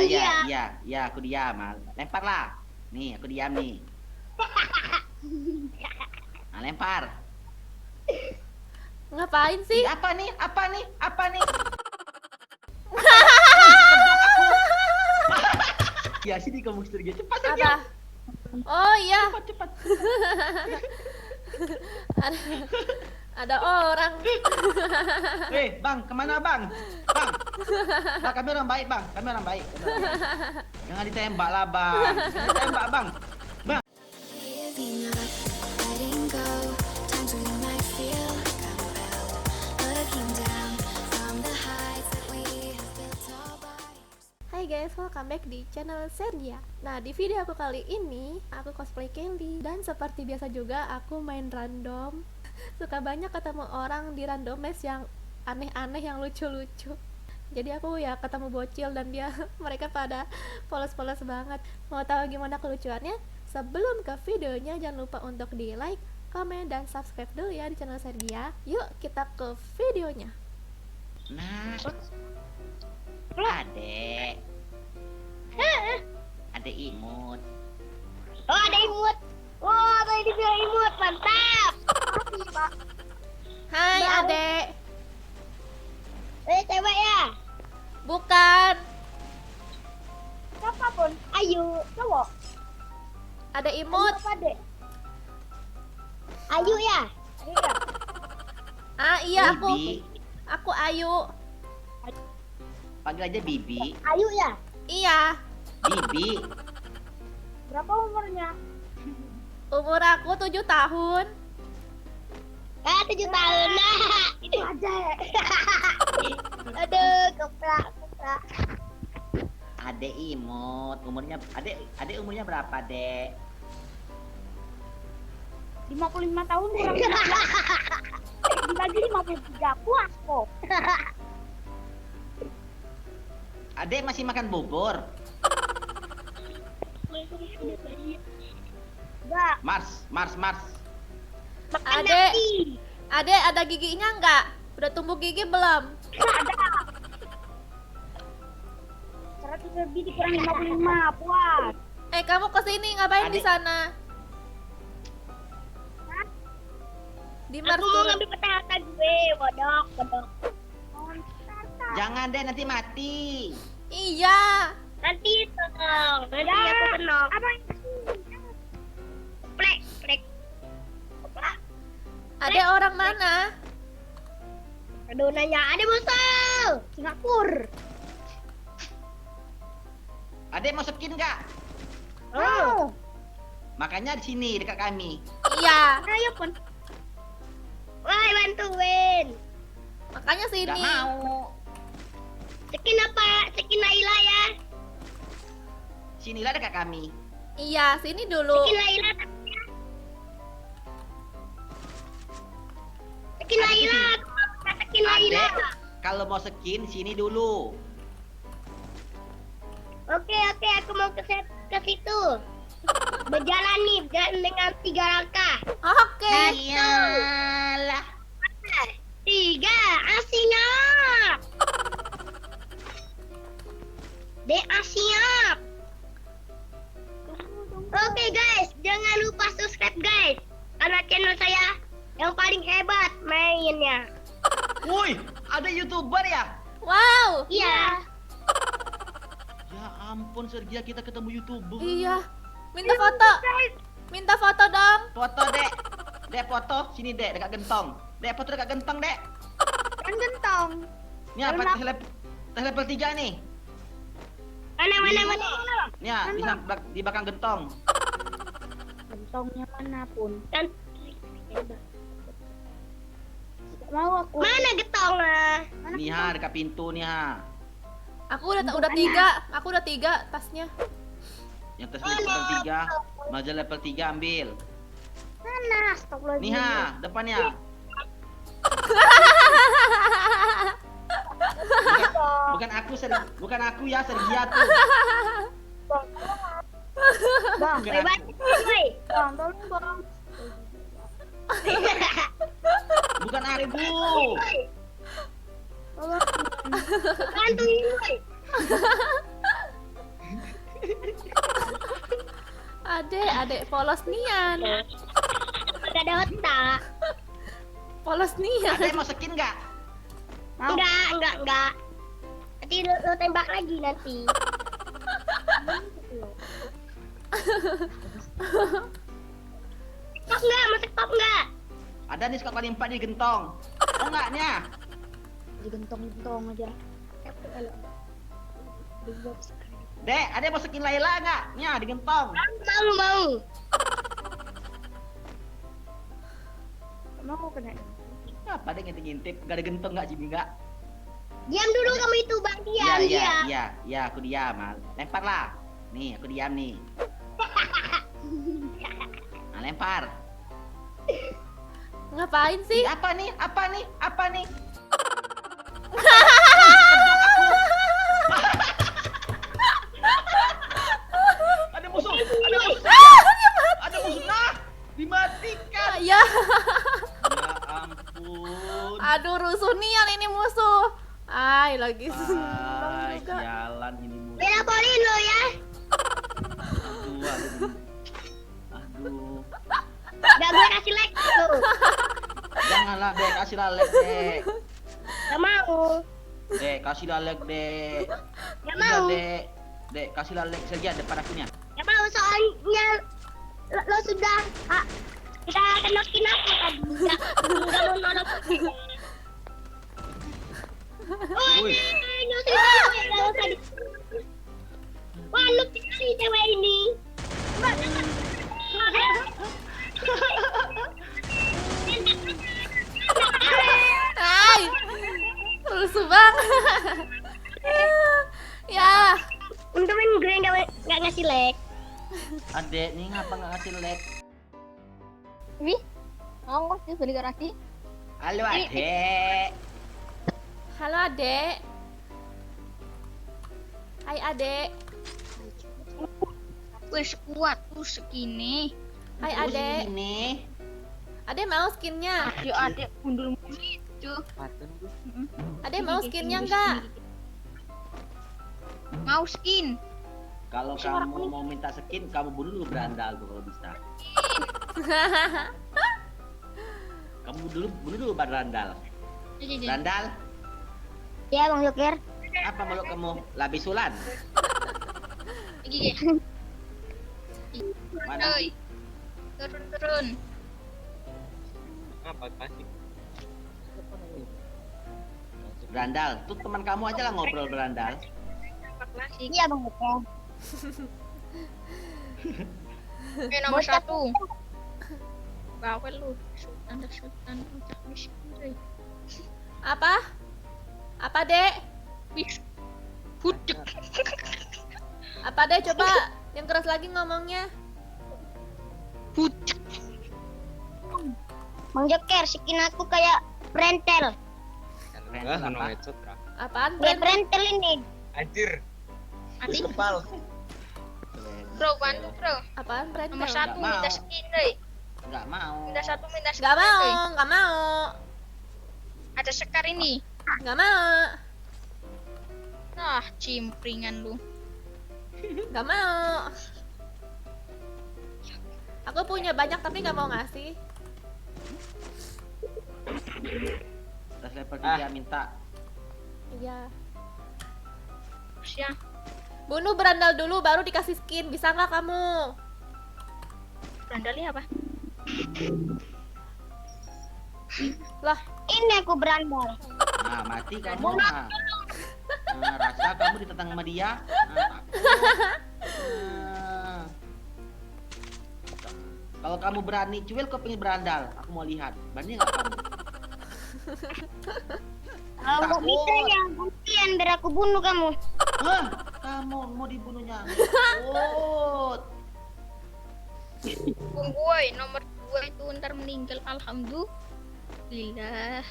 diam dia. Iya, aku diam. Lempar lah. Nih, aku diam nih. Nah, lempar. Ngapain sih? Ih, apa nih? Ya, sini kamu Sergia. Cepat Sergia. Apa? Oh iya, Cepat. ada, ada orang. Bang, kemana bang? Bang, kami orang baik bang. Jangan ditembak lah bang. Jangan ditembak bang. Giving up, letting go. Times when you might feel like I fell, looking down from the heights that we have built all by. Hai guys, welcome back di channel Sergia. Nah, di video aku kali ini aku cosplay Candy. Dan seperti biasa juga aku main random. Suka banyak ketemu orang di random match yang aneh-aneh, yang lucu-lucu. Jadi aku ya ketemu bocil dan dia mereka pada polos-polos banget. Mau tahu gimana kelucuannya? Sebelum ke videonya jangan lupa untuk di like, komen, dan subscribe dulu ya di channel Sergia. Yuk kita ke videonya. Nah, adek imut. Oh, ada imut. Wah, tadi bilang imut, mantap. Hai Bang. adek. Cewek ya? Bukan, Siapapun. Ayu, cowok. ada imut. Apa dek? Ayu ya? Iya. Ah iya, Bibi. aku Ayu. Panggil aja Bibi. Ayu ya? Iya, Bibi. Berapa umurnya? umur aku 7 tahun. 7 tahun. Nah, itu aja. Aduh, keprak. Adek imut. Adek umurnya berapa, Dek? 55 tahun kurang. Dibagi 53 puas kok. Adek masih makan bubur. Enggak. Mars. Makan Adek. nasi. Adek ada giginya nggak? Udah tumbuh gigi belum? Ada. 100 lebih dikurang 55 puas. Kamu kesini ngapain di Adek. sana? Di Aku Mars mau turun. ngambil peta harta gue, bodok. Jangan, Dek, nanti mati. Iya. Nanti tolong. Nanti aku kenok. Apa ini? Plek. Adek orang mana? Aduh, nanya. Ada musuh. Singapura. Adek mau skin nggak? Oh. Makanya di sini dekat kami. Iya. Ayo pun. Wah, bantuin. Makanya Nggak sini. mau. Skin apa? Skin Laila ya. Sinilah dekat kami. Iya, sini dulu. Skin Laila. Skin Ada Laila. sini. Aku mau pakai skin Laila. Adek, kalau mau skin sini dulu. Oke, aku mau ke situ. Berjalan nih dengan 3 langkah. Oke. Iyalah. 3, siap. Siap. Oke guys, jangan lupa subscribe guys. Karena channel saya yang paling hebat mainnya. Woi, ada YouTuber ya? Wow. Iya. Ya ampun, Sergia, kita ketemu YouTuber. Iya. Minta foto. Minta foto dong. Foto, Dek. Dek, foto. Sini, Dek, dekat gentong. Dek, foto dekat gentong, Dek. Kan gentong. Ini apa? Tes level 3 nih. Mana? Nih, ya, di belakang gentong. Gentongnya manapun. Kan mau aku. Mana gentongnya? Nih, ha, dekat pintu nih, ha. Aku udah 3. Aku udah 3 tasnya. Yang tes level 3, majalah level 3 ambil. Mana? Astagfirullahaladzim. Nih, ha, depannya. Bukan aku ya, Sergia tuh. Bang, Bukan hebat. Woi. Bang, tolong bang. Bukan aku. Bantuin woi. Adek polos nian. Gak ada otak. Polos nian. Ada yang mau skin nggak? Mau? Enggak. Nanti lo tembak lagi nanti. Stop enggak? Mau stop enggak? Ada nih skop kali 4 di gentong. Mau nggak nih? Digentong-gentong aja. Dek, ada yang mau skin Layla nggak? Nih, di gentong. Mau. Mau kena. Apa deh ngintip-ngintip? Gak ada gentong nggak, Cibi nggak? Diam dulu kamu itu, Bang. Diam. Iya, aku diam. Lempar lah. Nih, aku diam nih. Nah, lempar. Ngapain sih? Apa nih? Ada musuh. Ada musuh. Nah, dimatikan. Ya, Ya ampun. aduh rusuh nian ini musuh. Ay, lagi Ay, seneng juga. jalan ini musuh. Bela polin lo ya. Aduh. Gak gue kasih like lo. Janganlah, Dek, kasih like, Dek. Gak mau. Dek, kasih like, Dek. Gak Iya, mau. Dek, kasih like saja depan akunya. Gak mau soalnya lo sudah kita kenokin aku tadi. Gak mau nolong. Wih. Wah, lu sekali cewek ini. Ay, rusuh banget. Ya, Untungin gue nggak ngasih like. Adek nih ngapa nggak ngasih like? Wih, mau sih beli garasi. Halo, Adek. halo adek. Hai adek. Wes kuat tuh segini. Hai adek. Ini. Adek mau skinnya? Yo adek gundul itu. Adek mau skinnya enggak? Mau skin. Kalau kamu mau minta skin, kamu bunuh dulu berandal tuh kalau bisa. Kamu bunuh dulu berandal. Berandal, Ya, Bang Joker. apa meluk kamu? Labisulan. Gigi. Mana? Oi. Turun. Berandal. Tuh teman kamu aja lah ngobrol berandal. Klasik. Iya, Bang Joker. Oke, nomor 1. Bawel lu. Sultan udah miskin. Apa? Apa dek? Wih. Budek. Apa dek? Coba yang keras lagi ngomongnya. Budek. Bang Joker, skin aku kayak Brentel. Berandal apa? Apaan? Kayak Brentel ini. Mati. Bro, bantu bro. Apaan brand? Nomor Nggak 1 mau. minta skin deh. Nggak mau. Minta skin. Gak mau, deh. gak mau, Ada sekar ini. gak mau, Nah, cimpringan lu. gak mau. Aku punya banyak tapi gak mau ngasih. Tas level 3 minta. Iya. Terus ya. Bunuh berandal dulu baru dikasih skin. Bisa nggak kamu? Berandalnya apa? Lah, Ini aku berandal. Nah, mati kamu. Nah, rasa kamu ditentang sama dia. Nah, kalau kamu berani, cuil kau pengen berandal. Aku mau lihat. Berani nggak kamu? Kalau nggak Takut. bisa ya, gantian biar aku bunuh kamu. Hah? Kamu mau dibunuhnya? Takut. Bung gue nomor 2 itu ntar meninggal. Alhamdulillah.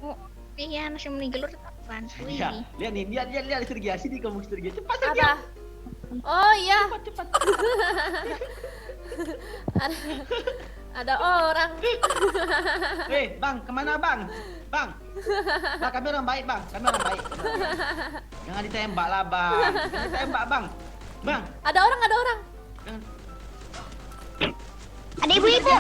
Oh, iya masih meninggal udah tak bantu Ya, ini. lihat nih, lihat Sergia sini kamu Sergia. Cepat apa? Sergia. Oh iya, Cepat. ada, ada orang. Bang, kemana bang? Bang, kami orang baik bang, kami orang baik. Jangan ditembak lah bang, jangan ditembak bang. Bang, Ada orang, ada orang. jangan. Ada ibu-ibu.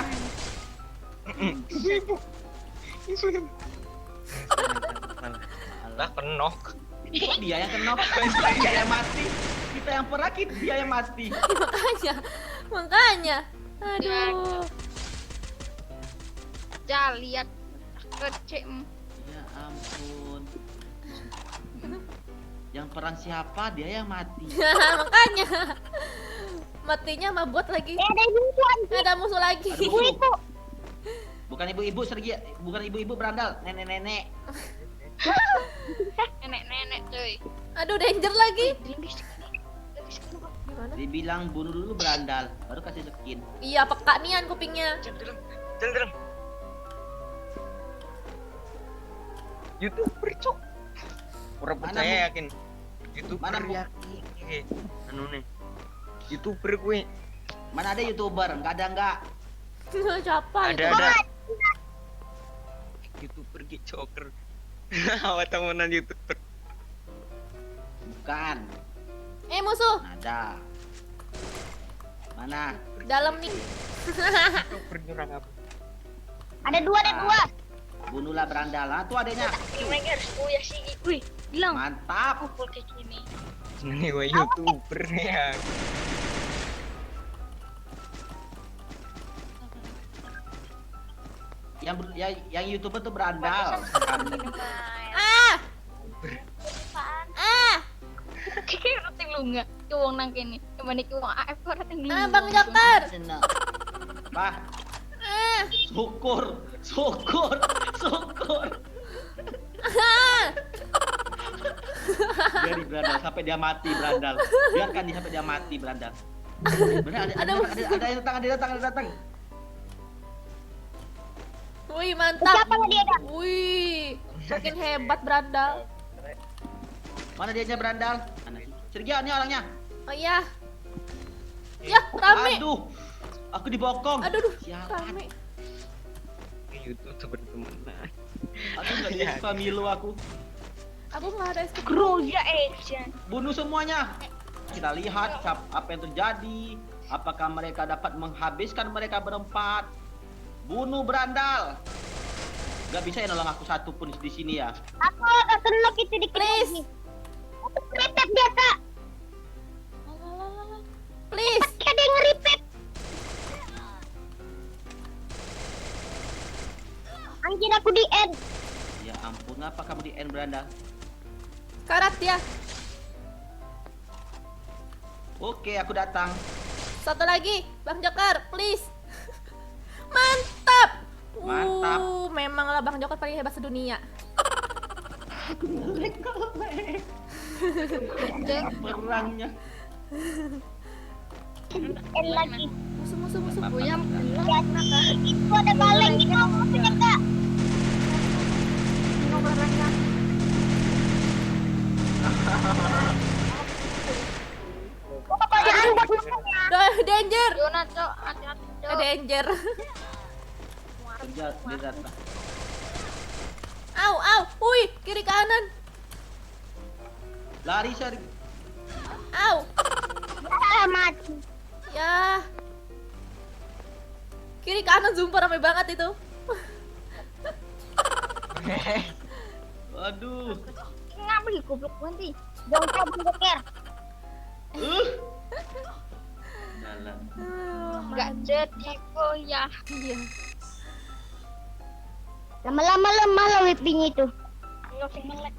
Lah kenok. Kok dia yang kena? Dia yang mati. Kita yang perakit, dia yang mati. Makanya. Aduh. Ja, lihat kecil. Ya ampun. Yang perang siapa? Dia yang mati. Makanya. Matinya sama bot lagi. Ada ibu-ibu anjing. Ada musuh lagi. Ada musuh. Ibu-ibu. Bukan ibu-ibu Sergi, bukan ibu-ibu berandal, nenek-nenek. Nenek-nenek cuy. Aduh, danger lagi. Lebih Gimana? Dibilang bunuh dulu berandal, baru kasih skin. Iya, peka nian kupingnya. Jalan. YouTuber cok. Orang Mana, percaya Bu? yakin. YouTuber Mana, Bu? yakin. Anu nih. YouTuber gue. Mana ada youtuber? Enggak. Siapa itu? Ada. YouTuber joker. Awak temenan YouTuber. Bukan. Musuh. Ada. Mana? Dalam nih. YouTuber nyerang apa? Ada dua. Bunuhlah berandal. Ah, tuh adanya. Mengers, ya sih. Wih, bilang. Mantap. Pukul kayak gini. Ini gue YouTuber ya. Yang youtuber tuh berandal. Ah! Ah! Kayak roti lu nggak? Cuwong nang kene. Kemana cuwong AF roti lu. Bang Joker. Bah, Ah! syukur. Ah! Biarin berandal sampai dia mati berandal. Biarkan dia sampai dia mati berandal. Benar ada yang datang. Wih, mantap. Siapa tadi ada? Wih, makin hebat berandal. Mana dianya berandal? Mana sih? Sergi, ini orangnya. Oh iya. Ya, rame. Aduh. Aku dibokong. Aduh, Sialan. rame. YouTuber temen. Aku enggak jadi pemilu aku. Aku nggak ada escape. Groja action. Bunuh semuanya. Kita lihat apa yang terjadi. Apakah mereka dapat menghabiskan mereka berempat? Bunuh berandal. Gak bisa ya nolong aku satu pun di sini ya. Aku kesenok itu dikit Please. lagi. Aku ngeripet biasa. Please. Ada yang ngeripet. Anjir aku di end. Ya ampun, apa kamu di end berandal? Karat ya. Oke, aku datang. Satu lagi, Bang Joker, please. Mantap. Mantap. Memanglah Bang Joker paling hebat sedunia. Perangnya. End lagi. Musuh. Goyam. Ya, itu ada kaleng di bawah punya kak. Pokoknya buat musuhnya. Danger. Yona cok, hati-hati cok. Danger. Dia datang. Au. Wih, kiri kanan. Lari Sergi. Au. Ya, mati. Ya. Kiri kanan sumpah rame banget itu. Aduh. Ngapain goblok nanti? Jangan kabur Joker. Jalan. Nggak jadi goyah. Iya. Lama-lama lemah lah whipping itu. Ayo sing melek.